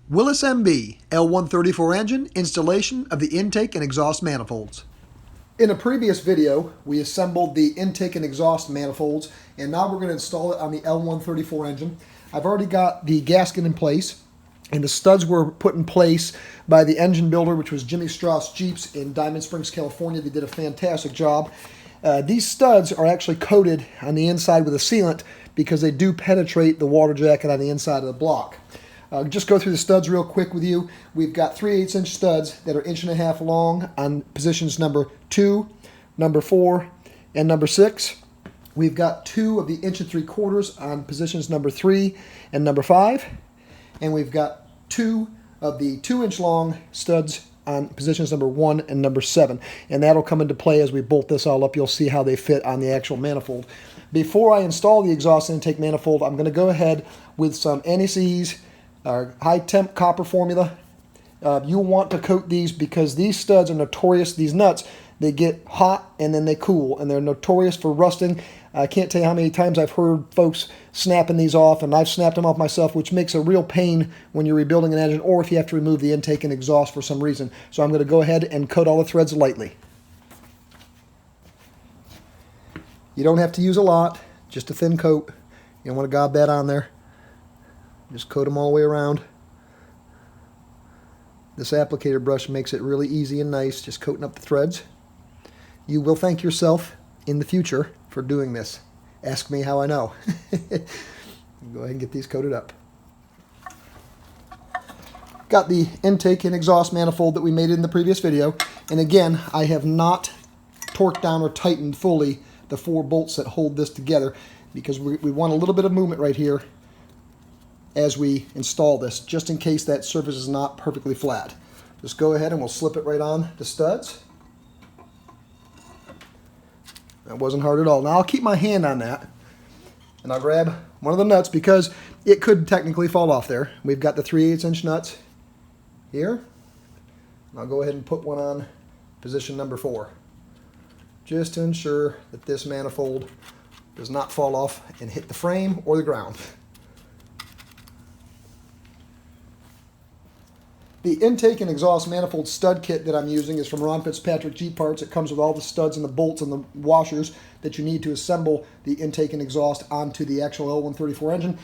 Willys MB L134 Engine installation of the intake and exhaust manifolds. In a previous video, we assembled the intake and exhaust manifolds, and now we're going to install it on the L134 engine. I've already got the gasket in place, and the studs were put in place by the engine builder, which was Jimmy Strauss Jeeps in Diamond Springs, California. They did a fantastic job. These studs are actually coated on the inside with a sealant because they do penetrate the water jacket on the inside of the block. Just go through the studs real quick with you. We've got 3/8 inch studs that are 1.5 inches long on positions number 2, number 4, and number 6. We've got 2 of the 1 3/4 on positions number 3 and number 5. And we've got 2 of the 2-inch long studs on positions number 1 and number 7. And that'll come into play as we bolt this all up. You'll see how they fit on the actual manifold. Before I install the exhaust intake manifold, I'm going to go ahead with some NEC's high temp copper formula. You'll want to coat these because these studs are notorious. These nuts, they get hot and then they cool, and they're notorious for rusting. I can't tell you how many times I've heard folks snapping these off, and I've snapped them off myself, which makes a real pain when you're rebuilding an engine or if you have to remove the intake and exhaust for some reason. So I'm going to go ahead and coat all the threads lightly. You don't have to use a lot, just a thin coat. You don't want to gob that on there. Just coat them all the way around. This applicator brush makes it really easy and nice, just coating up the threads. You will thank yourself in the future for doing this. Ask me how I know. Go ahead and get these coated up. Got the intake and exhaust manifold that we made in the previous video. And again, I have not torqued down or tightened fully the 4 bolts that hold this together because we want a little bit of movement right here as we install this, just in case that surface is not perfectly flat. Just go ahead and we'll slip it right on the studs. That wasn't hard at all. Now I'll keep my hand on that and I'll grab one of the nuts because it could technically fall off there. We've got the 3/8 inch nuts here. And I'll go ahead and put one on position number 4 just to ensure that this manifold does not fall off and hit the frame or the ground. The intake and exhaust manifold stud kit that I'm using is from Ron Fitzpatrick Jeep Parts. It comes with all the studs and the bolts and the washers that you need to assemble the intake and exhaust onto the actual L134 engine,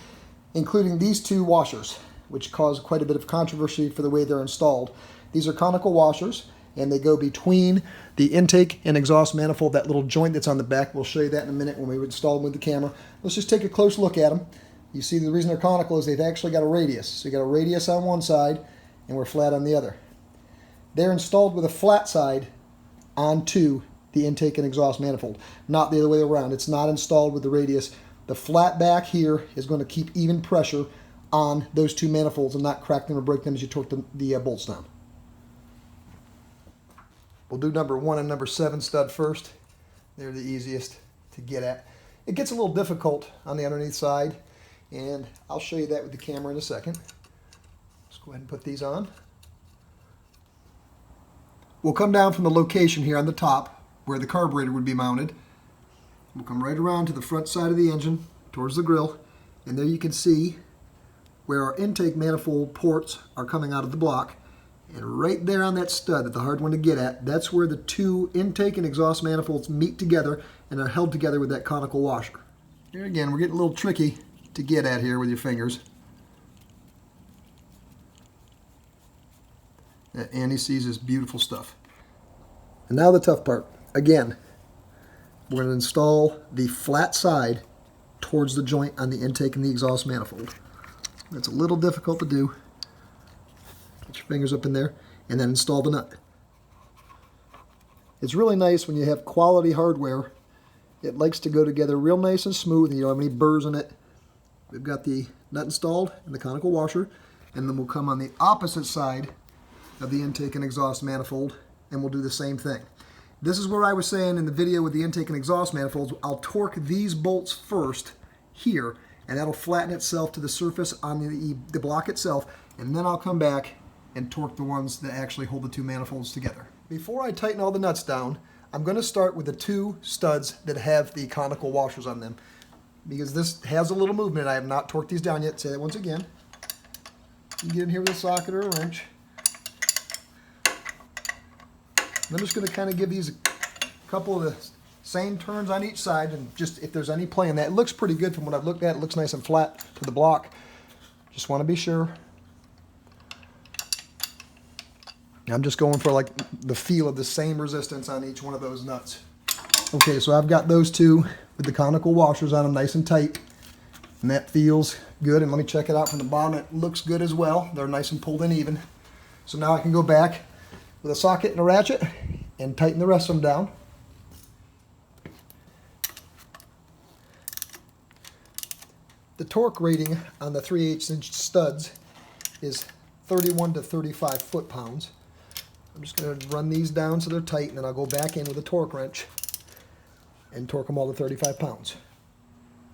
including these 2 washers, which cause quite a bit of controversy for the way they're installed. These are conical washers, and they go between the intake and exhaust manifold, that little joint that's on the back. We'll show you that in a minute when we install them with the camera. Let's just take a close look at them. You see the reason they're conical is they've actually got a radius. So you got a radius on one side, and we're flat on the other. They're installed with a flat side onto the intake and exhaust manifold, not the other way around. It's not installed with the radius. The flat back here is going to keep even pressure on those 2 manifolds and not crack them or break them as you torque the bolts down. We'll do number 1 and number 7 stud first. They're the easiest to get at. It gets a little difficult on the underneath side, and I'll show you that with the camera in a second. Go ahead and put these on. We'll come down from the location here on the top where the carburetor would be mounted. We'll come right around to the front side of the engine towards the grill, and there you can see where our intake manifold ports are coming out of the block. And right there on that stud, the hard one to get at, that's where the 2 intake and exhaust manifolds meet together and are held together with that conical washer. Here again, we're getting a little tricky to get at here with your fingers. That anti-seize is beautiful stuff. And now the tough part. Again, we're going to install the flat side towards the joint on the intake and the exhaust manifold. That's a little difficult to do. Get your fingers up in there and then install the nut. It's really nice when you have quality hardware. It likes to go together real nice and smooth and you don't have any burrs in it. We've got the nut installed and the conical washer, and then we'll come on the opposite side of the intake and exhaust manifold, and we'll do the same thing. This is where I was saying in the video with the intake and exhaust manifolds, I'll torque these bolts first here, and that'll flatten itself to the surface on the block itself, and then I'll come back and torque the ones that actually hold the 2 manifolds together. Before I tighten all the nuts down, I'm going to start with the 2 studs that have the conical washers on them, because this has a little movement. I have not torqued these down yet. Say that once again. You get in here with a socket or a wrench. I'm just going to kind of give these a couple of the same turns on each side, and just if there's any play in that. It looks pretty good from what I've looked at. It looks nice and flat to the block. Just want to be sure. I'm just going for like the feel of the same resistance on each one of those nuts. Okay, so I've got those two with the conical washers on them nice and tight, and that feels good. And let me check it out from the bottom. It looks good as well. They're nice and pulled in even. So now I can go back with a socket and a ratchet and tighten the rest of them down. The torque rating on the 3/8" studs is 31 to 35 foot-pounds. I'm just going to run these down so they're tight, and then I'll go back in with a torque wrench and torque them all to 35 pounds.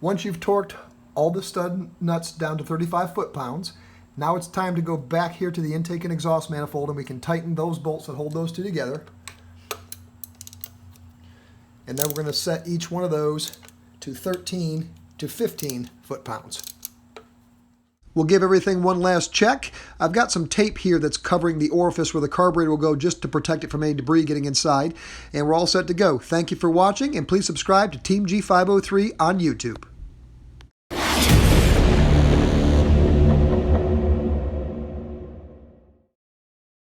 Once you've torqued all the stud nuts down to 35 foot-pounds, now it's time to go back here to the intake and exhaust manifold, and we can tighten those bolts that hold those two together. And then we're going to set each one of those to 13 to 15 foot-pounds. We'll give everything one last check. I've got some tape here that's covering the orifice where the carburetor will go, just to protect it from any debris getting inside. And we're all set to go. Thank you for watching, and please subscribe to Team G503 on YouTube.